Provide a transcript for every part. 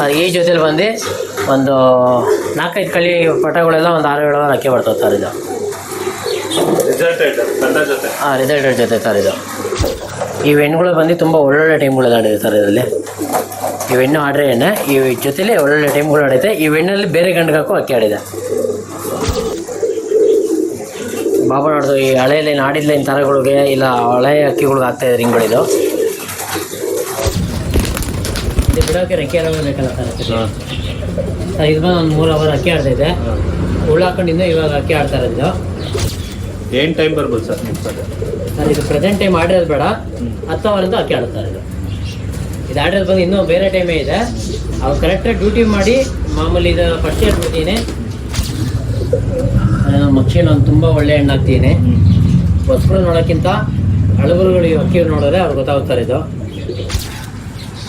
Sir ಈ ಜೊತೆಲಿ ಬಂದು ಒಂದು 4-5 ಕಳಿ ಪಟಗಳೆಲ್ಲ ಒಂದು 6-7 ಅಕ್ಕಿ ಬರ್ತವೆ ಸರ್ ಇದು. ರಿಸಲ್ಟೆಡ್ ಜೊತೆ ಸರ್ ಇದು. ಈ ಹೆಣ್ಣುಗಳು ಬಂದು ತುಂಬ ಒಳ್ಳೊಳ್ಳೆ ಟೈಮ್ಗಳು ಆಡಿದೆ ಸರ್ ಇದರಲ್ಲಿ. ಈ ಹೆಣ್ಣು ಆಡ್ರೆ ಎಣ್ಣೆ ಈ ಜೊತೆಲಿ ಒಳ್ಳೊಳ್ಳೆ ಟೈಮ್ಗಳು ಆಡಿದೆ. ಈ ಹೆಣ್ಣಲ್ಲಿ ಬೇರೆ ಗಂಡಗಾಕು ಅಕ್ಕಿ ಆಡಿದೆ. ಬಾಬಾ ನೋಡ್ದು ಈ ಹಳೆಯಲ್ಲಿ ಆಡಿದ್ಲೈನ್ ಥರಗಳಿಗೆ ಇಲ್ಲ ಹಳೆ ಅಕ್ಕಿಗಳಿಗೆ ಆಗ್ತಾಯಿದೆ ರಿಂಗ್ಗಳಿದು. ಇದು ಬಿಡೋಕ್ಕೆ ರೆಕ್ಕೆ ಎಲ್ಲ ಬೇಕಲ್ಲ ಸರ್. ಸರ್ ಇದು ಬಂದು ಒಂದು 3 ಅವರ್ ಅಕ್ಕಿ ಆಡ್ತಾಯಿದೆ. ಉಳ್ಳಾಕೊಂಡಿಂದ ಇವಾಗ ಅಕ್ಕಿ ಆಡ್ತಾ ಇರೋದು. ಏನು ಟೈಮ್ ಬರ್ಬೋದು ಸರ್ ನಿಮ್ಮ ಸರ್? ಇದು ಪ್ರೆಸೆಂಟ್ ಟೈಮ್ ಆಡಿರೋದು ಬೇಡ, 10 ಅವರಿಂದ ಅಕ್ಕಿ ಆಡ್ತಾರೆ ಇದು. ಇದು ಆಡಿರೋದು ಬಂದು ಇನ್ನೂ ಬೇರೆ ಟೈಮೇ ಇದೆ. ಅವ್ರು ಕರೆಕ್ಟಾಗಿ ಡ್ಯೂಟಿ ಮಾಡಿ ಮಾಮೂಲಿ ಇದು ಫಸ್ಟ್ ಇಯರ್ ಬಿಡ್ತೀನಿ. ಮಕ್ಷಿನ ಒಂದು ತುಂಬ ಒಳ್ಳೆ ಹೆಣ್ಣು ಹಾಕ್ತೀನಿ. ಹೊಸಗಳು ನೋಡೋಕ್ಕಿಂತ ಹಳಬರುಗಳು ಅಕ್ಕಿ ನೋಡಿದ್ರೆ ಅವ್ರು ಗೊತ್ತಾಗ್ತಾರೆ ಇದು.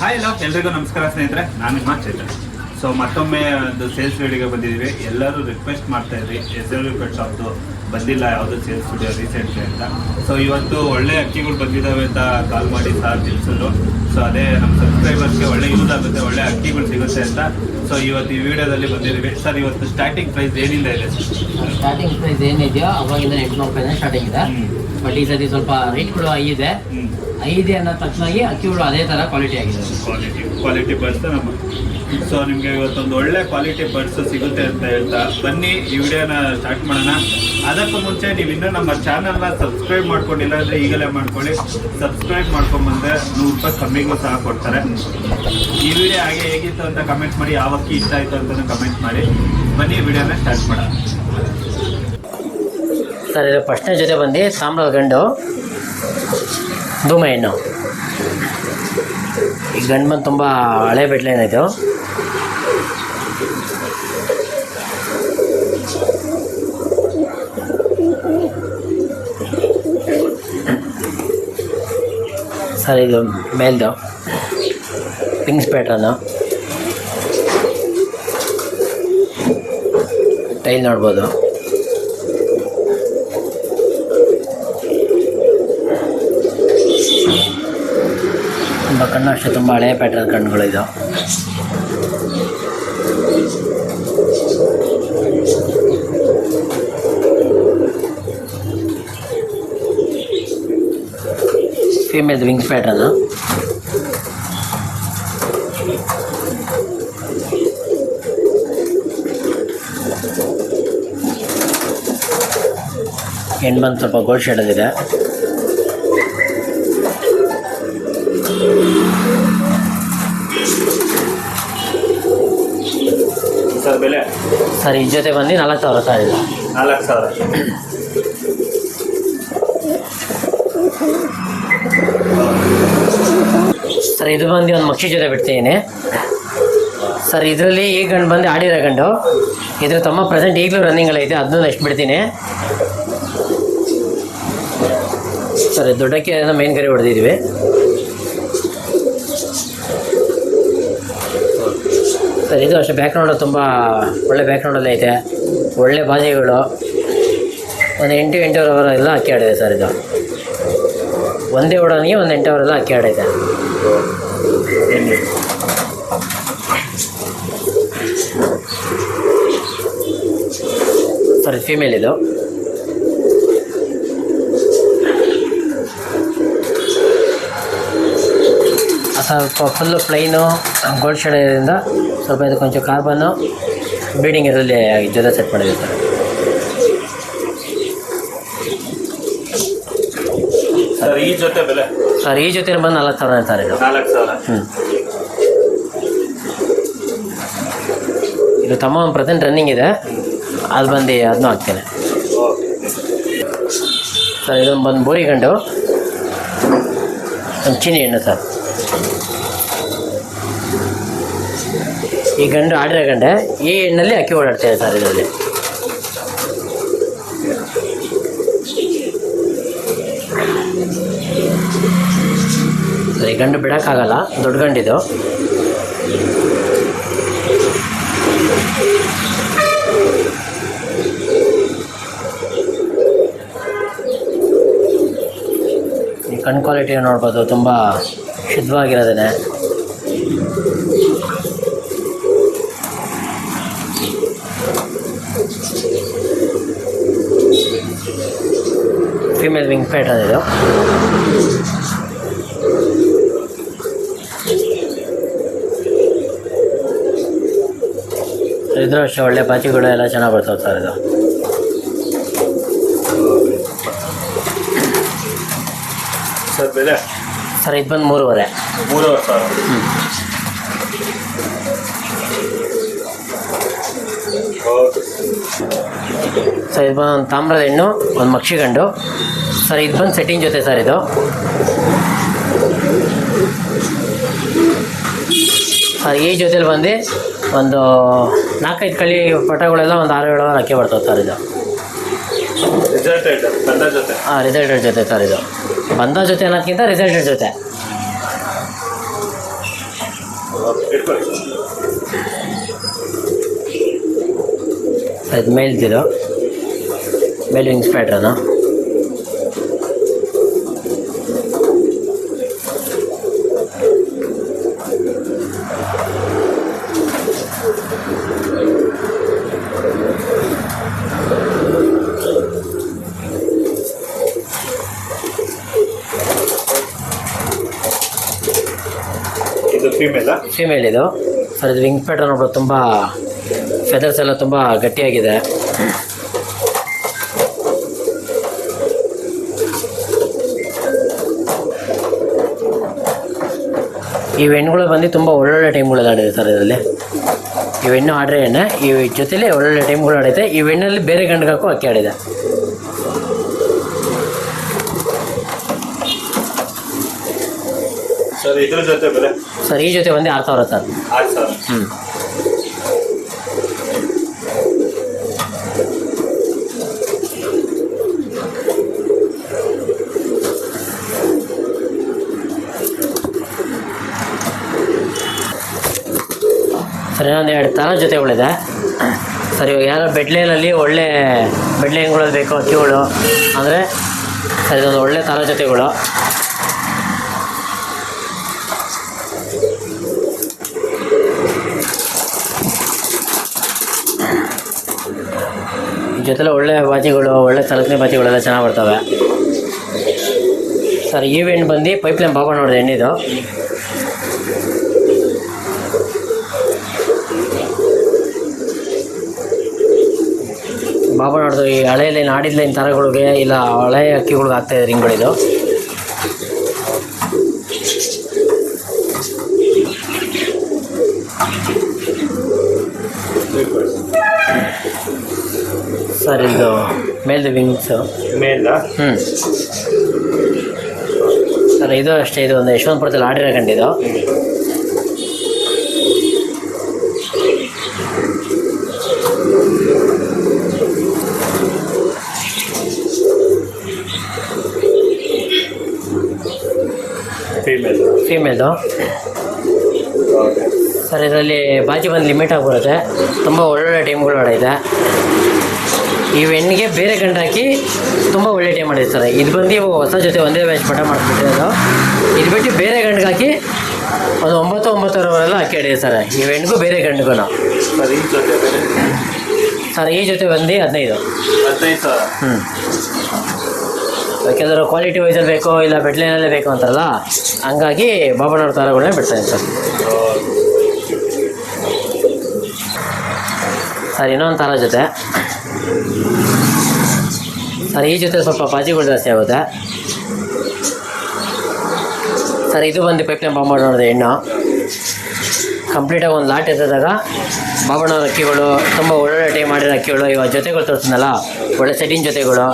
ಹಾಯ್ ಹಲೋ ಎಲ್ರಿಗೂ ನಮಸ್ಕಾರ ಸ್ನೇಹಿತರೆ, ನಾನು ನಿಮ್ಮ ಚೇತನ್. ಸೊ ಮತ್ತೊಮ್ಮೆ ಒಂದು ಸೇಲ್ಸ್ ವಿಡಿಯೋಗೆ ಬಂದಿದ್ದೀವಿ. ಎಲ್ಲರೂ ರಿಕ್ವೆಸ್ಟ್ ಮಾಡ್ತಾ ಇದ್ರಿ SLV ಪೆಟ್ ಶಾಪ್ದು ಬಂದಿಲ್ಲ ಯಾವುದು ಸೇಲ್ಸ್ ವಿಡಿಯೋ ರೀಸೆಂಟ್ಲಿ ಅಂತ. ಸೊ ಇವತ್ತು ಒಳ್ಳೆ ಅಕ್ಕಿಗಳು ಬಂದಿದ್ದಾವೆ ಅಂತ ಕಾಲ್ ಮಾಡಿ ಸಾರ್ ತಿಳಿಸಿದ್ರು. ಸೊ ಅದೇ ನಮ್ಮ ಸಬ್ಸ್ಕ್ರೈಬರ್ಸ್ಗೆ ಒಳ್ಳೆ ಯೂಸ್ ಆಗುತ್ತೆ, ಒಳ್ಳೆ ಅಕ್ಕಿಗಳು ಸಿಗುತ್ತೆ ಅಂತ. ಸೊ ಇವತ್ತು ಈ ವಿಡಿಯೋದಲ್ಲಿ ಬಂದಿದ್ದೀವಿ. ಸರ್ ಇವತ್ತು ಸ್ಟಾರ್ಟಿಂಗ್ ಪ್ರೈಸ್ ಏನಿಲ್ಲ ಇದೆ ಸರ್? ಸ್ಟಾರ್ಟಿಂಗ್ ಪ್ರೈಸ್ ಏನಿದೆಯೋ ಅವಾಗಿಂದ 800 ರೂಪಾಯಿ ಸ್ಟಾರ್ಟಿಂಗ್ ಇದೆ. ಬಟ್ ಈ ಸತಿ ಸ್ವಲ್ಪ ರೇಟ್ಗಳು ಐದೆ ಅನ್ನೋ ತಕ್ಷಣಾಗಿ ಅಕ್ಕಿಗಳು ಅದೇ ಥರ ಕ್ವಾಲಿಟಿ ಆಗಿದೆ. ಕ್ವಾಲಿಟಿ ಬರ್ಡ್ಸ್ ನಮ್ಮ. ಸೊ ನಿಮಗೆ ಇವತ್ತೊಂದು ಒಳ್ಳೆ ಕ್ವಾಲಿಟಿ ಬರ್ಡ್ಸ್ ಸಿಗುತ್ತೆ ಅಂತ ಹೇಳ್ತಾ ಬನ್ನಿ ಈ ವಿಡಿಯೋನ ಸ್ಟಾರ್ಟ್ ಮಾಡೋಣ. ಅದಕ್ಕೂ ಮುಂಚೆ ನೀವು ಇನ್ನೂ ನಮ್ಮ ಚಾನಲ್ನ ಸಬ್ಸ್ಕ್ರೈಬ್ ಮಾಡ್ಕೊಂಡಿಲ್ಲ ಅಂದರೆ ಈಗಲೇ ಮಾಡ್ಕೊಳ್ಳಿ. ಸಬ್ಸ್ಕ್ರೈಬ್ ಮಾಡ್ಕೊಂಬಂದರೆ 100 ರೂಪಾಯಿ ಕಮ್ಮಿಗೂ ಸಹ ಕೊಡ್ತಾರೆ. ಈ ವಿಡಿಯೋ ಹಾಗೆ ಹೇಗಿತ್ತು ಅಂತ ಕಮೆಂಟ್ ಮಾಡಿ, ಯಾವ ಅಕ್ಕಿ ಇಷ್ಟ ಆಯಿತು ಅಂತಲೂ ಕಮೆಂಟ್ ಮಾಡಿ. ಬನ್ನಿ ವಿಡಿಯೋನ ಸ್ಟಾರ್ಟ್ ಮಾಡೋಣ. ಸರ್ ಇದು ಫಸ್ಟ್ನೇ ಜೊತೆ ಬಂದು ತಾಮ್ರದ ಗಂಡು ಧೂಮ ಹೆಣ್ಣು. ಈ ಗಂಡು ಬಂದು ತುಂಬ ಹಳೆ ಬೆಟ್ಲೇನಾಯಿತು. ಸರ್ ಇದು ಮೇಲ್ದು ಪಿಂಕ್ಸ್ ಪ್ಯಾಟ್ರನ್ನು ಟೈಲ್ ನೋಡ್ಬೋದು. ತುಂಬ ಕಣ್ಣು ಅಷ್ಟೇ ತುಂಬ ಹಳೆಯ ಪ್ಯಾಟ್ರನ್ ಕಣ್ಣುಗಳು ಇದು. Female wings pattern. ಹೆಣ್ಣು ಬಂದು ಸ್ವಲ್ಪ ಗೋಲ್ಡ್ ಶೇಡಲ್ಲಿದೆ. ಸರ್ ಬೆಲೆ ಸರ್ ಈ ಜೊತೆ ಬಂದು 4000 ಸರ್ ಇದು. 4000. ಸರ್ ಇದು ಬಂದು ಒಂದು ಮಕ್ಷಿ ಜೊತೆ ಬಿಡ್ತೀನಿ ಸರ್. ಇದರಲ್ಲಿ ಈ ಗಂಡು ಬಂದು ಆಡಿರೋ ಗಂಡು. ಇದ್ರ ತಮ್ಮ ಪ್ರೆಸೆಂಟ್ ಈಗಲೂ ರನ್ನಿಂಗಲ್ಲಿ ಅದನ್ನ ಎಷ್ಟು ಬಿಡ್ತೀನಿ ಸರ್. ದೊಡ್ಡಕ್ಕೆ ಮೇನ್ ಗರಿ ಹೊಡೆದಿದ್ವಿ. ಸರ್ ಇದು ಅಷ್ಟೇ ಬ್ಯಾಕ್ಗ್ರೌಂಡು ತುಂಬ ಒಳ್ಳೆ ಬ್ಯಾಕ್ಗ್ರೌಂಡಲ್ಲಿ ಐತೆ. ಒಳ್ಳೆ ಬಾಜಿಗಳು ಒಂದು 8 ಅವರ್ ಎಲ್ಲ ಅಕ್ಕಿ ಆಡಿದೆ ಸರ್. ಇದು ಒಂದೇ ಓಡೋನಿಗೆ ಒಂದು 8 ಅವರೆಲ್ಲ ಅಕ್ಕಿ ಆಡೈತೆ. ಸರ್ ಇದು ಫೀಮೇಲ್ ಇದು. ಸ್ವಲ್ಪ ಫುಲ್ಲು ಪ್ಲೈನು ಗೋಲ್ಡ್ ಶೇಡ್ ಇರೋದ್ರಿಂದ ಸ್ವಲ್ಪ ಇದು ಕೊಂಚ ಕಾರ್ಬನ್ನು ಬೀಡಿಂಗ್ ಇದರಲ್ಲಿ ಜೊತೆ ಸೆಟ್ ಮಾಡಿದೆ ಸರ್. ಸರ್ ಈ ಜೊತೆ ಬೆಲೆ ಸರ್ ಈ ಜೊತೆ ಬಂದು 4000 ಸರ್ ಇದು. 4000. ಇದು ತಮ್ಮ ಒಂದು ಪ್ರೆಸೆಂಟ್ ರನ್ನಿಂಗ್ ಇದೆ. ಅದು ಬಂದು ಅದನ್ನೂ ಹಾಕ್ತೇನೆ ಸರ್. ಇದೊಂದು ಬಂದು ಬೋರಿ ಗಂಡು ಒಂದು ಚಿನಿ ಹೆಣ್ಣು ಸರ್. ಈ ಗಂಡು ಆಡಿರೋ ಗಂಡೆ ಈ ಹೆಣ್ಣಲ್ಲಿ ಅಕ್ಕಿ ಓಡಾಡ್ತೇವೆ ಸರ್. ಇದರಲ್ಲಿ ಈ ಗಂಡು ಬಿಡೋಕ್ಕಾಗಲ್ಲ, ದೊಡ್ಡ ಗಂಡಿದು. ಈ ಕಣ್ಣು ಕ್ವಾಲಿಟಿ ನೋಡ್ಬೋದು, ತುಂಬ ಶುದ್ಧವಾಗಿರೋದೇ. ಫೀಮೇಲ್ ವಿಂಗ್ ಪ್ಯಾಟರ್ನ್ ಇದು. ಇದ್ರೂ ಅಷ್ಟೇ ಒಳ್ಳೆ ಬಾಚಿಗಳು ಎಲ್ಲ ಚೆನ್ನಾಗಿ ಬರ್ತವೆ ಸರ್ ಇದು. ಸರ್ ಬೆಲೆ ಸರ್ ಇದು ಬಂದು 3.5. 3,500. ಓಕೆ ಸರ್ ಇದು ಬಂದು ಒಂದು ತಾಮ್ರದ ಹೆಣ್ಣು, ಒಂದು ಮಕ್ಷಿ ಗಂಡು. ಸರ್ ಇದು ಬಂದು ಸೆಟ್ಟಿಂಗ್ ಜೊತೆ ಸರ್ ಇದು. ಸರ್ ಈ ಜೊತೆಲಿ ಬಂದು ಒಂದು 4-5 ಕಳಿ ಪಟಗಳೆಲ್ಲ ಒಂದು 6-7 ಅಕ್ಕಿ ಬರ್ತವೆ ಸರ್ ಇದು. ರಿಸಲ್ಟೆಡ್ ಬಂದ ಜೊತೆ. ಹಾಂ, ರಿಸಲ್ಟೆಡ್ ಜೊತೆ ಸರ್ ಇದು. ಬಂದ ಜೊತೆ ಅನ್ನೋದಕ್ಕಿಂತ ರಿಸಲ್ಟೆಡ್ ಜೊತೆ. ಇದು ಮೇಲ್ದಿದು ಮೇಲ್ ವಿಂಗ್ಸ್ ಪ್ಯಾಟ್ರನು. ಇದು ಫೀಮೇಲ್ ಇದು. ಸರ್ ಇದು ವಿಂಗ್ ಪ್ಯಾಟರ್ನ್ ನೋಡೋದು ತುಂಬ ಫೆದರ್ಸ್ ಎಲ್ಲ ತುಂಬ ಗಟ್ಟಿಯಾಗಿದೆ. ಈ ಹೆಣ್ಣುಗಳು ಬಂದು ತುಂಬ ಒಳ್ಳೊಳ್ಳೆ ಟೈಮ್ಗಳು ಆಡಿದೆ ಸರ್ ಇದರಲ್ಲಿ. ಈ ಹೆಣ್ಣು ಆಡ್ರೆ ಹೆಣ್ಣೆ, ಈ ಜೊತೆಲಿ ಒಳ್ಳೊಳ್ಳೆ ಟೈಮ್ಗಳು ಆಡಿದೆ. ಈ ಹೆಣ್ಣಲ್ಲಿ ಬೇರೆ ಗಂಡಿಗಾಕು ಅಕ್ಕಿ ಆಡಿದೆ. ಸರ್ ಇದ್ರ ಜೊತೆ ಬೆಲೆ ಸರ್ ಈ ಜೊತೆ ಬಂದು 6,000 ಸರ್. 6,000. ಸರ್ ಇನ್ನೊಂದು 2 ಥರ ಜೊತೆಗಳಿದೆ ಸರ್. ಇವಾಗ ಯಾರೋ ಬೆಡ್ಲೈನಲ್ಲಿ ಒಳ್ಳೆ ಬೆಡ್ಲೈನ್ಗಳಲ್ಲಿ ಬೇಕು ಅಕ್ಕಿಗಳು ಅಂದರೆ ಸರ್ ಇದೊಂದು ಒಳ್ಳೆ ಥರ ಜೊತೆಗಳು. ಈ ಜೊತೆಲೆ ಒಳ್ಳೆ ಬಾಜಿಗಳು, ಒಳ್ಳೆ ತಲಕನೆ ಬಾಜಿಗಳೆಲ್ಲ ಚೆನ್ನಾಗಿ ಬರ್ತವೆ ಸರ್. ಈ ಹೆಣ್ಣು ಬಂದು ಪೈಪ್ಲೈನ್ ಬಾಬಾ ನೋಡಿದೆ ಹೆಣ್ಣಿದು. ಬಾಬಾ ನೋಡ್ದು ಈ ಹಳೆ ಲೈನ್ ಆಡಿದ ಲೈನ್ ಥರಗಳಿಗೆ ಇಲ್ಲ ಹಳೆ ಅಕ್ಕಿಗಳಿಗೆ ಆಗ್ತಾಯಿದೆ ರಿಂಗ್ಗಳಿದು. ಸರ್ ಇದು ಮೇಲ್ದು ವಿಂಗ್ಸು ಮೇಲ. ಸರ್ ಇದು ಅಷ್ಟೇ. ಇದು ಒಂದು ಯಶವಂತಪುರದಲ್ಲಿ ಆಡಿರೋ ಗಂಡಿದು. Female sir. ಇದರಲ್ಲಿ ಬಾಜಿ ಬಂದು ಲಿಮಿಟ್ ಆಗಿ ಬರುತ್ತೆ. ತುಂಬ ಒಳ್ಳೊಳ್ಳೆ ಟೈಮ್ಗಳು ಆಡೈತೆ. ಈ ಹೆಣ್ಣಿಗೆ ಬೇರೆ ಗಂಡು ಹಾಕಿ ತುಂಬ ಒಳ್ಳೆ ಟೈಮ್ ಮಾಡಿದೆ ಸರ್. ಇದು ಬಂದು ಹೊಸ ಜೊತೆ ಒಂದೇ ಬ್ಯಾಚ್ ಪಟ ಮಾಡಿಬಿಟ್ಟಿರೋದು. ಇದು ಬಿಟ್ಟು ಬೇರೆ ಗಂಡಿಗೆ ಹಾಕಿ ಒಂದು 9-9.5 ಅಕ್ಕಿ ಆಡಿದೆ ಸರ್. ಈ ಹೆಣ್ಣಿಗೂ ಬೇರೆ ಗಂಡಿಗೂ ಸರ್. ಈ ಜೊತೆ ಬಂದು 15. ಕೆಲವರು ಕ್ವಾಲಿಟಿ ವೈಸಲ್ಲಿ ಬೇಕು ಇಲ್ಲ ಬೆಡ್ಲೈನಲ್ಲೇ ಬೇಕು ಅಂತಾರಲ್ಲ, ಹಂಗಾಗಿ ಬಾಬಣ್ಣವ್ರ ಥರಗಳನ್ನೇ ಬಿಡ್ತಾಯಿದೆ ಸರ್. ಸರ್ ಇನ್ನೊಂದು ಥರ ಜೊತೆ ಸರ್. ಈ ಜೊತೆ ಸ್ವಲ್ಪ ಬಾಜಿಗಳು ಜಾಸ್ತಿ ಆಗುತ್ತೆ ಸರ್. ಇದು ಬಂದು ಪೈಪ್ಲೈನ್ ಬಾಂಬ್ ನೋಡಿದೆ ಹೆಣ್ಣು. ಕಂಪ್ಲೀಟಾಗಿ ಒಂದು ಲಾಟ್ ಎತ್ತಿದಾಗ ಬಾಬಣ್ಣವ್ರ ಅಕ್ಕಿಗಳು ತುಂಬ ಒಳ್ಳೊಳ್ಳೆ ಟೈಮ್ ಮಾಡಿರೋ ಅಕ್ಕಿಗಳು. ಇವಾಗ ಜೊತೆಗಳು ತೋರಿಸ್ನಲ್ಲ, ಒಳ್ಳೆ ಸೆಟ್ಟಿಂಗ್ ಜೊತೆಗಳು.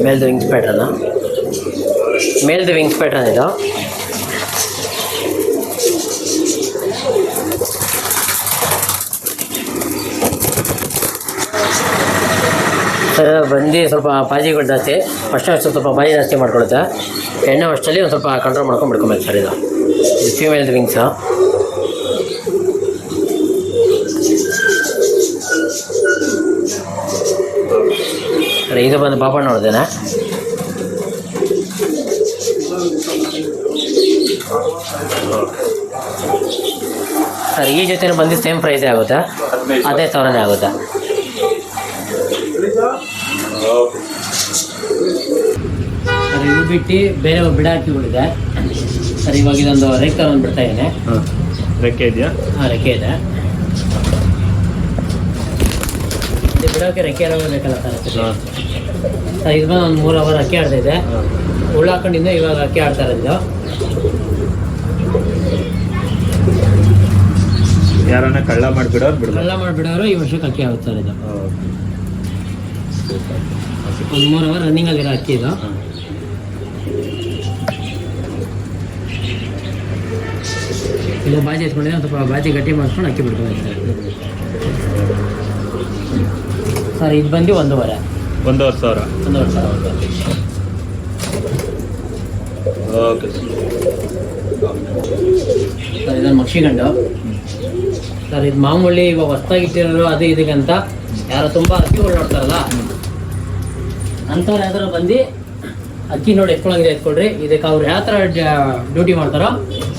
ಮೇಲ್ದು ವಿಂಗ್ಸ್ ಪ್ಯಾಟರ್ನು. ಮೇಲ್ದು ವಿಂಗ್ಸ್ ಪ್ಯಾಟರ್ನ್ ಇದು. ಸರ್ ಬಂದು ಸ್ವಲ್ಪ ಬಾಜಿಗಳು ಜಾಸ್ತಿ. ಫಸ್ಟ್ ಸ್ವಲ್ಪ ಬಾಜಿ ಜಾಸ್ತಿ ಮಾಡ್ಕೊಳುತ್ತೆ. ಎಣ್ಣೆ ಅಷ್ಟಲ್ಲಿ ಒಂದು ಸ್ವಲ್ಪ ಕಂಟ್ರೋಲ್ ಮಾಡ್ಕೊಂಡು ಬಿಡ್ಕೊಬೇಕು ಸರ್. ಇದು ಫೀಮೇಲ್ದು ವಿಂಗ್ಸು. ಸರ್ ಇದು ಬಂದು ಬಾಬಣ್ಣ ನೋಡ್ದೇನೆ. ಸರ್ ಈ ಜೊತೆ ಬಂದು ಸೇಮ್ ಪ್ರೈಸೇ ಆಗುತ್ತೆ, 15,000 ಆಗುತ್ತೆ. ಸರ್ ಇದು ಬಿಟ್ಟು ಬೇರೆ ಬಿಡಾಕಿಗಳಿದೆ ಸರ್. ಇವಾಗ ಇದೊಂದು ರೆಕ್ಕೆ ಒಂದು ಬಿಡ್ತಾ ಇದ್ದೇನೆ. ರೆಕ್ಕೆ ಇದೆಯಾ? ಹಾಂ, ರೆಕ್ಕೆ ಇದೆ. ಇದು ಬಿಡೋಕ್ಕೆ ರೆಕ್ಕೆ ಬೇಕಲ್ಲ ಸರ್. ಸರ್ ಇದು ಬಂದು ಒಂದು 3 ಅವರ್ ಅಕ್ಕಿ ಆಡ್ತಾ ಇದೆ. ಉಳ್ಳು ಹಾಕೊಂಡಿದ್ದು ಇವಾಗ ಅಕ್ಕಿ ಆಡ್ತಾ ಇರೋದು. ಯಾರನ್ನ ಕಳ್ಳ ಮಾಡಿಬಿಡೋರು ಈ ವರ್ಷಕ್ಕೆ ಅಕ್ಕಿ ಆಗುತ್ತೆ ಸರ್. ಇದು ಒಂದು 3 ಅವರ್ ರನ್ನಿಂಗ್ ಆಗಿರೋ ಅಕ್ಕಿ ಇದು. ಇಲ್ಲ ಬಾಜಿ ಎತ್ಕೊಂಡಿದ್ರೆ ಒಂದು ಸ್ವಲ್ಪ ಬಾಜಿ ಗಟ್ಟಿ ಮಾಡಿಸ್ಕೊಂಡು ಅಕ್ಕಿ ಬಿಡ್ಕೊಂಡಿದ್ದಾರೆ ಸರ್. ಇದು ಬಂದು 1,500. 1,500. 1,500. ಓಕೆ ಸರ್ ಇದೊಂದು ಮಕ್ಷಿಗಂಡು ಸರ್. ಇದು ಮಾಮೂಲಿ ಇವಾಗ ಹೊಸ್ದಾಗಿ ಇಟ್ಟಿರೋರು ಅದು ಇದಕ್ಕಂತ ಯಾರು ತುಂಬ ಅಕ್ಕಿಗಳು ನೋಡ್ತಾರಲ್ಲ ಅಂಥವ್ರು ಯಾವ್ದಾರು ಬಂದು ಅಕ್ಕಿ ನೋಡಿ ಎತ್ಕೊಳ್ಳೋಂಗಿದೆ ಎತ್ಕೊಳ್ರಿ. ಇದಕ್ಕೆ ಅವ್ರು ಯಾವ ಥರ ಡ್ಯೂಟಿ ಮಾಡ್ತಾರೋ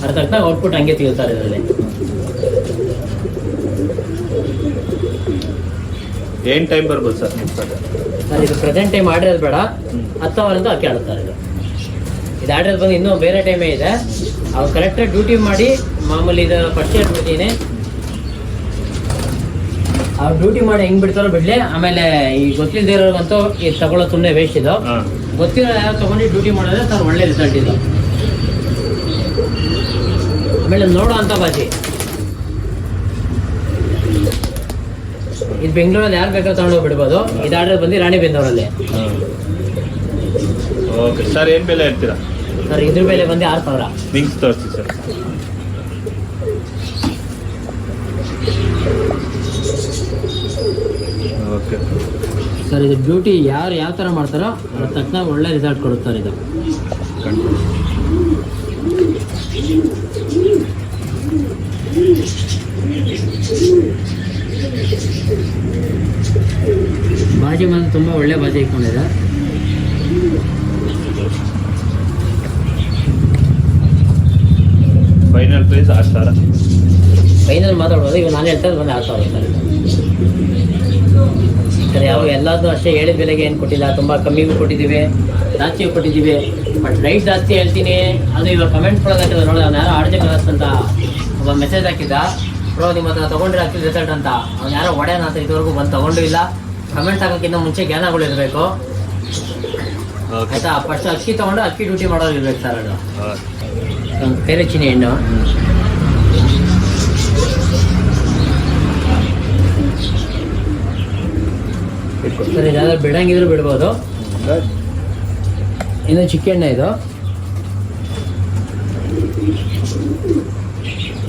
ಅದ್ರ ತಕ್ಕ ಔಟ್ಪುಟ್ ಹಂಗೆ ತೆಗಿತಾರೆ ಇದರಲ್ಲಿ. ಏನು ಟೈಮ್ ಬರ್ಬೋದು ಸರ್ ಸರ್ ಇದು ಪ್ರೆಸೆಂಟ್ ಟೈಮ್ ಆಡಿರೋದು ಬೇಡ, 10 ಅವರಿಂದ ಅಕ್ಕಿ ಆಡುತ್ತಾರೆ. ಇದು ಆಡಿರೋದು ಬಂದು ಇನ್ನೂ ಬೇರೆ ಟೈಮೇ ಇದೆ. ಅವ್ರು ಕರೆಕ್ಟಾಗಿ ಡ್ಯೂಟಿ ಮಾಡಿ ಮಾಮೂಲಿ ಇದು ಫಸ್ಟ್ ಹೇಳ್ಬಿಡ್ತೀನಿ. ಅವ್ರು ಡ್ಯೂಟಿ ಮಾಡಿ ಹೆಂಗೆ ಬಿಡ್ತಾರೋ ಬಿಡಲಿ. ಆಮೇಲೆ ಈ ಗೊತ್ತಿಲ್ಲದೆ ಇರೋರ್ಗಂತೂ ಇದು ತಗೊಳ್ಳೋ ಸುಮ್ಮನೆ ವೇಸ್ಟ್ ಇದು. ಗೊತ್ತಿರೋ ಯಾರು ತೊಗೊಂಡು ಡ್ಯೂಟಿ ಮಾಡಿದ್ರೆ ಸರ್ ಒಳ್ಳೆ ರಿಸಲ್ಟ್ ಇದು. ಆಮೇಲೆ ನೋಡೋ ಅಂಥ ಬಾಜಿ ಇದು ಬೆಂಗಳೂರಲ್ಲಿ ಯಾರು ಬೇಕಾದ್ರೂ ತೊಗೊಂಡೋಗಿ ಬಿಡ್ಬೋದು. ಇದು ಆರ್ಡರ್ ಬಂದು ರಾಣಿಬೆನ್ನೂರಲ್ಲಿ. ಓಕೆ ಸರ್, ಏನು ಬೆಲೆ ಹೇಳ್ತೀರಾ ಸರ್? ಇದ್ರ ಬೆಲೆ ಬಂದು 6,000. ವಿಂಗ್ಸ್ ತೋರಿಸಿ ಸರ್. ಓಕೆ ಸರ್ ಇದು ಡ್ಯೂಟಿ ಯಾರು ಯಾವ ಥರ ಮಾಡ್ತಾರೋ ಅದ್ರ ತಕ್ಷಣ ಒಳ್ಳೆ ರಿಸಲ್ಟ್ ಕೊಡುತ್ತಾರೆ ಇದು. ಬಾಜಿ ಮಾತ್ರ ತುಂಬ ಒಳ್ಳೆ ಬಾಜಿ ಇಟ್ಕೊಂಡಿದೆ. Final price 6,000. ಫೈನಲ್ ಮಾತಾಡ್ಬೋದು. ಈಗ ನಾನು ಹೇಳ್ತಾ ಬಂದು 6,000 ಸರ್. ಯಾವ ಎಲ್ಲದೂ ಅಷ್ಟೇ ಹೇಳಿದ ಬೆಲೆಗೆ ಏನು ಕೊಟ್ಟಿಲ್ಲ, ತುಂಬ ಕಮ್ಮಿಗೂ ಕೊಟ್ಟಿದ್ದೀವಿ, ಜಾಸ್ತಿಯೂ ಕೊಟ್ಟಿದ್ದೀವಿ. ಬಟ್ ರೈಟ್ ಜಾಸ್ತಿ ಹೇಳ್ತೀನಿ. ಅದು ಇವಾಗ ಕಮೆಂಟ್ ಕೊಡೋದಾಗ್ತದೆ ನೋಡಿ. ಅವ್ನು ಯಾರೋ ಆರ್ಜೆ ಕ್ಲಾಸ್ ಅಂತ ಒಬ್ಬ ಮೆಸೇಜ್ ಹಾಕಿದ್ದ, ಬ್ರೋ ನಿಮ್ಮ ಹತ್ರ ತೊಗೊಂಡ್ರೆ ಆಗ್ತಿದೆ ರಿಸಲ್ಟ್ ಅಂತ. ಅವ್ನು ಯಾರೋ ಒಡೆಯನ ಅಂತ ಇದುವರೆಗೂ ಬಂದು ತೊಗೊಂಡು ಇಲ್ಲ. ಕಮೆಂಟ್ ಹಾಕೋಕ್ಕಿಂತ ಮುಂಚೆ ಜ್ಞಾನಗಳು ಇರಬೇಕು ಆಯಿತಾ. ಫಸ್ಟ್ ಅಕ್ಕಿ ತೊಗೊಂಡು ಅಕ್ಕಿ ಡ್ಯೂಟಿ ಮಾಡೋರು ಇರ್ಬೇಕು ಸರ್. ಅದು ಒಂದು ಕೈರೆಚ್ಚಿನ ಹೆಣ್ಣು. ಸರ್ ಇದಾದ್ರೆ ಬಿಡಂಗಿದ್ರು ಬಿಡ್ಬೋದು. ಇನ್ನು ಚಿಕ್ಕ ಎಣ್ಣೆ ಇದು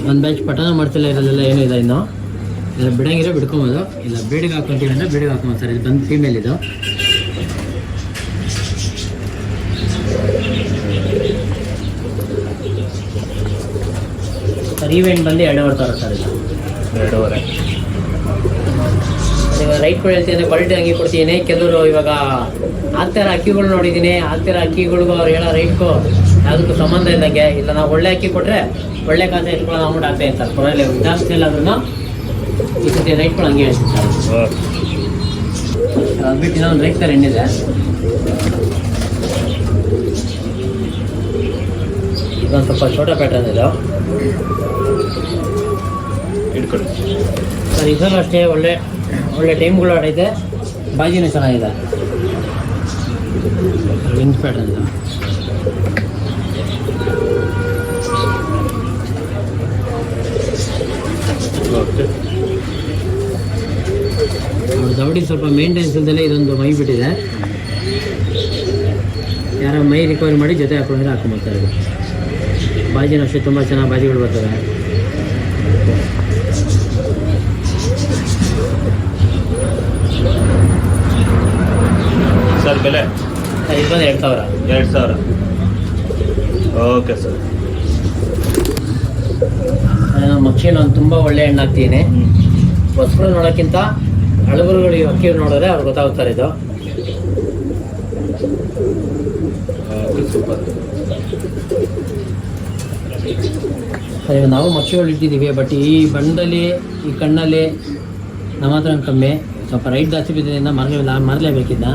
ಒಂದು ಬ್ಯಾಚ್ ಪಟನ ಮಾಡ್ತಿಲ್ಲ ಇರೋದೆಲ್ಲ ಏನೂ ಇದೆ. ಇನ್ನು ಇಲ್ಲ ಬಿಡಂಗಿದ್ರೆ ಬಿಡ್ಕೊಬೋದು, ಇಲ್ಲ ಬೇಡಿಗೆ ಹಾಕೊಂತೀವಿ ಅಂದರೆ ಬೇಡಿಗೆ ಹಾಕೊಬೋದು ಸರ್. ಇದು ಬಂದು ಫೀಮೇಲ್ ಇದು. ಸರ್ ಈವೆಂಟ್ ಬಂದು 2,500 ಸರ್. ಇದು 2,500. ಇವಾಗ ರೈಟ್ಗಳು ಹೇಳ್ತೀನಿ, ಕ್ವಾಲಿಟಿ ಅಂಗಿ ಕೊಡ್ತೀನಿ. ಕೆಲವರು ಇವಾಗ ಆಗ್ತಿರೋ ಅಕ್ಕಿಗಳು ನೋಡಿದ್ದೀನಿ, ಆಗ್ತಿರೋ ಅಕ್ಕಿಗಳಿಗೂ ಅವ್ರು ಹೇಳೋ ರೈಟ್ಗೂ ಯಾವುದಕ್ಕೂ ಸಂಬಂಧ ಇದ್ದಂಗೆ. ಇಲ್ಲ ನಾವು ಒಳ್ಳೆ ಅಕ್ಕಿ ಕೊಟ್ಟರೆ ಒಳ್ಳೆ ಕಾಸು ಇಟ್ಕೊಳ್ಳೋ ಅಮೌಂಟ್ ಆಗ್ತಾಯಿದೆ ಸರ್. ಕೊನೆಯಲ್ಲಿ ಜಾಸ್ತಿ ಇಲ್ಲ ಆದ್ರೂ ಈ ಸತಿ ರೈಟ್ಗಳು ಹಂಗೆ ಹೇಳ್ತೀನಿ ಸರ್. ಅದು ಬಿಟ್ಟು ಇನ್ನೊಂದು ರೈಟ್ ಥರ ಎಣ್ಣಿದೆ. ಇದೊಂದು ಸ್ವಲ್ಪ ಛೋಟಾ ಪ್ಯಾಟರ್ನ್ ಇದು ಇಟ್ಕೊಳ್ಳಿ ಸರ್. ಇದನ್ನು ಅಷ್ಟೇ ಒಳ್ಳೆ ಒಳ್ಳೆ ಟೈಮ್ಗಳು ಆಡೈತೆ. ಬಾಜಿನೂ ಚೆನ್ನಾಗಿದೆ. ವಿಂಗ್ಸ್ ಪ್ಯಾಟರ್ನ್ ಇದು. ಓಕೆ. ದವಡಿ ಸ್ವಲ್ಪ ಮೇಂಟೆನೆನ್ಸ್ ಇಲ್ದಲೇ ಇದೊಂದು ಮೈ ಬಿಟ್ಟಿದೆ. ಯಾರೋ ಮೈ ರಿಕವರಿ ಮಾಡಿ ಜೊತೆ ಹಾಕೊಂಡ್ರೆ ಹಾಕೊಂಡ್ಬರ್ತಾರೆ. ಇದು ಬಾಜಿನೂ ಅಷ್ಟೇ ತುಂಬ ಚೆನ್ನಾಗಿ ಬಾಜಿಗಳು ಬರ್ತವೆ. ಸರ್ ಬೆಲೆ ಸರ್ ಇದು ಬಂದು 2,000. 2,000. Okay sir. ಮಕ್ಷಿನ ಒಂದು ತುಂಬ ಒಳ್ಳೆ ಹಣ್ಣು ಹಾಕ್ತೀನಿ. ಹೊಸಗಳು ನೋಡೋಕ್ಕಿಂತ ಹಳಬರುಗಳು ಈ ಅಕ್ಕಿ ನೋಡಿದ್ರೆ ಅವ್ರು ಗೊತ್ತಾಗ್ತಾರೆ. ಇದು ಸೂಪರ್. ಸರ್ ಈಗ ನಾವು ಮಕ್ಷಿಗಳು ಇಟ್ಟಿದ್ದೀವಿ, ಬಟ್ ಈ ಬಣ್ಣದಲ್ಲಿ ಈ ಕಣ್ಣಲ್ಲಿ ನಮ್ಮ ಹತ್ರ ಕಮ್ಮಿ, ಸ್ವಲ್ಪ ರೈಟ್ ಜಾಸ್ತಿ ಬಿದ್ದಿದ್ದರಿಂದ ಮಾರಲೇಬೇಕಿದ್ದ.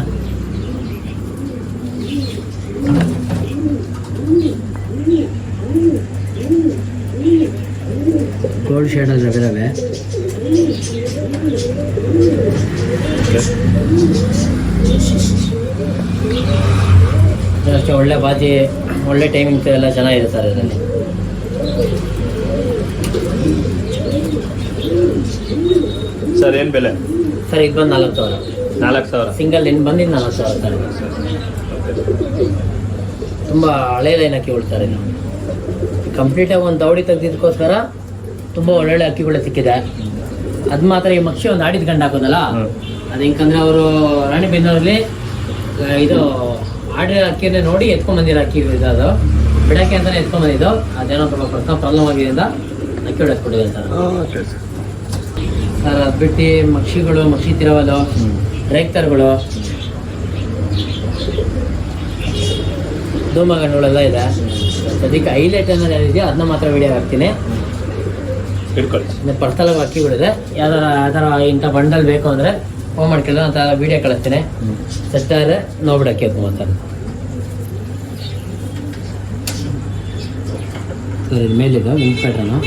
ಗೋಲ್ಡ್ ಶೇಡಲ್ಲಿ ಇದ್ದಾವೆ. ಅಷ್ಟೇ ಒಳ್ಳೆ ಬಾಜಿ, ಒಳ್ಳೆ ಟೈಮಿಂಗ್ಸ್ ಎಲ್ಲ ಚೆನ್ನಾಗಿದೆ ಸರ್ ಇದರಲ್ಲಿ. ಸರ್ ಏನು ಬೆಲೆ? ಸರ್ ಇದು ಬಂದು 4,000. 4,000 ಸಿಂಗಲ್ ಇನ್ನು ಬಂದಿದ್ದು 4,000 ಸರ್. ತುಂಬ ಹಳೆ ಲೈನ್ ಅಕ್ಕಿ ಉಳ್ತಾರೆ ಇದು. ಕಂಪ್ಲೀಟಾಗಿ ಒಂದು ದೌಡಿ ತೆಗೆದಿದ್ದಕ್ಕೋಸ್ಕರ ತುಂಬ ಒಳ್ಳೊಳ್ಳೆ ಅಕ್ಕಿಗಳು ಸಿಕ್ಕಿದೆ. ಅದು ಮಾತ್ರ ಈ ಮಕ್ಷಿ ಒಂದು ಆಡಿದ ಗಂಡು ಹಾಕೋದಲ್ಲ, ಅದು ಹೆಂಗಂದ್ರೆ ಅವರು ರಾಣಿಬೆನ್ನೂರಲ್ಲಿ ಇದು ಆಡಿದ ಅಕ್ಕಿಯನ್ನೇ ನೋಡಿ ಎತ್ಕೊಂಡ್ಬಂದಿರೋ ಅಕ್ಕಿ ಇದು. ಅದು ಬಿಡಕ್ಕೆ ಅಂತಲೇ ಎತ್ಕೊಂಡ್ಬಂದಿದ್ದು, ಅದೇನೋ ತುಂಬ ಪ್ರಾಬ್ಲಮ್ ಆಗಿದ್ದರಿಂದ ಅಕ್ಕಿಗಳು ಎತ್ಕೊಂಡಿದ್ದಾರೆ ಸರ್. ಸರ್ ಅದು ಬಿಟ್ಟು ಮಕ್ಷಿಗಳು, ಮಕ್ಷಿ ತಿರವಲು, ರೇಕ್ತರ್ಗಳು, ಧೂಮಗಣ್ಣುಗಳೆಲ್ಲ ಇದೆ. ಅದಕ್ಕೆ ಹೈಲೈಟ್ ಅನ್ನೋದು ಏನಿದೆಯೋ ಅದನ್ನ ಮಾತ್ರ ವಿಡಿಯೋ ಹಾಕ್ತೀನಿ. ಪರ್ಸನಲ್ ಅಕ್ಕಿಗಳಿದೆ. ಯಾವ್ದಾರ ಇಂಥ ಬಂಡಲ್ ಬೇಕು ಅಂದರೆ ಫೋನ್ ಮಾಡ್ಕೊಳ್ಳೋ ಅಂತ ವಿಡಿಯೋ ಕಳಿಸ್ತೀನಿ. ಸೆಟ್ ಆದರೆ ನೋಡ್ಬಿಡಕ್ಕೆ ಎತ್ಕೊಂಬಂತಾರೆ ಸರ್. ಇದು ಮೇಲಿದೆ ವಿಂಗ್ ಪ್ಯಾಟ್ರನು.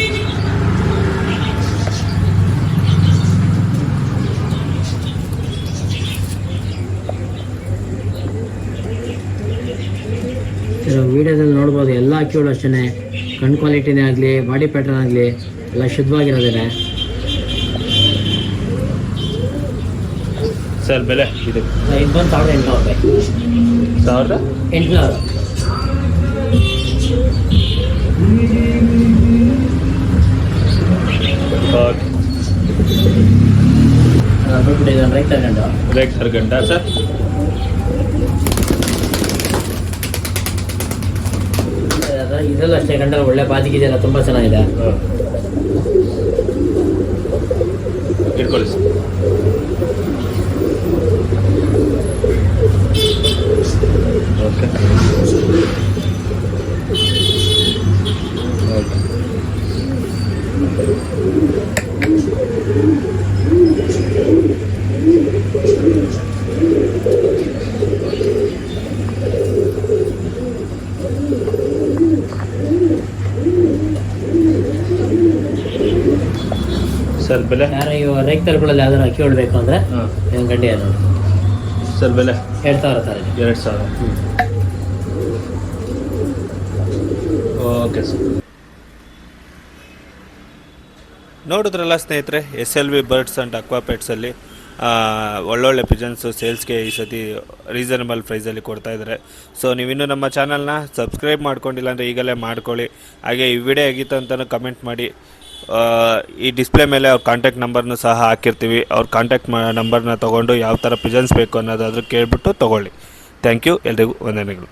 ವಿಡಿಯೋದಲ್ಲಿ ನೋಡ್ಬೋದು ಎಲ್ಲ ಅಕ್ಕಿಗಳು ಅಷ್ಟೇ ಕಣ್ಣು ಕ್ವಾಲಿಟಿನೇ ಆಗಲಿ, ಬಾಡಿ ಪ್ಯಾಟರ್ನ್ ಆಗಲಿ ಎಲ್ಲ ಶುದ್ಧವಾಗಿರೋದೇನೆ. ಸರ್ ಬೆಲೆ ಇದು ಬಂದು 1,800 ರೂಪಾಯಿ. 800. ರೈಟ್ ಗಂಡ ಸರ್. ಇದೆಲ್ಲ ಅಷ್ಟೇ ಗಂಡಲ್ಲಿ ಒಳ್ಳೆ ಬಾಜಿಗಿದೆಯಲ್ಲ, ತುಂಬ ಚೆನ್ನಾಗಿದೆ. ಇಟ್ಕೊಳ್ಳಿ ಸರ್. ಓಕೆ ಸರ್ ಬೆಲೆ ಯಾರು ಇವು ರೈತರುಗಳಲ್ಲಿ ಯಾವ್ದಾರು ಅಕ್ಕಿ ಹೊಡ್ಬೇಕು ಅಂದರೆ ಗಡ್ಡಿ ಅದು ಸರ್ ಬೆಲೆ 2,000 ಸರ್. 2,000. Okay sir. ನೋಡಿದ್ರಲ್ಲ ಸ್ನೇಹಿತರೆ, SLV ಬರ್ಡ್ಸ್ ಆ್ಯಂಡ್ ಅಕ್ವಾ ಪೆಟ್ಸಲ್ಲಿ ಒಳ್ಳೊಳ್ಳೆ ಪಿಜನ್ಸು ಸೇಲ್ಸ್ಗೆ ಈ ಸತಿ ರೀಸನಬಲ್ ಪ್ರೈಸಲ್ಲಿ ಕೊಡ್ತಾಯಿದ್ದಾರೆ. ಸೊ ನೀವಿನ್ನೂ ನಮ್ಮ ಚಾನಲ್ನ ಸಬ್ಸ್ಕ್ರೈಬ್ ಮಾಡ್ಕೊಂಡಿಲ್ಲ ಅಂದರೆ ಈಗಲೇ ಮಾಡ್ಕೊಳ್ಳಿ. ಹಾಗೆ ಈ ವಿಡಿಯೋ ಹೇಗಿತ್ತು ಅಂತಲೂ ಕಮೆಂಟ್ ಮಾಡಿ. ಈ ಡಿಸ್ಪ್ಲೇ ಮೇಲೆ ಅವ್ರ ಕಾಂಟ್ಯಾಕ್ಟ್ ನಂಬರ್ನು ಸಹ ಹಾಕಿರ್ತೀವಿ. ಅವ್ರ ಕಾಂಟ್ಯಾಕ್ಟ್ ನಂಬರ್ನ ತೊಗೊಂಡು ಯಾವ ಥರ ಪಿಜನ್ಸ್ ಬೇಕು ಅನ್ನೋದಾದರೂ ಕೇಳಿಬಿಟ್ಟು ತೊಗೊಳ್ಳಿ. Thank you. ಎಲ್ರಿಗೂ ವಂದನೆಗಳು.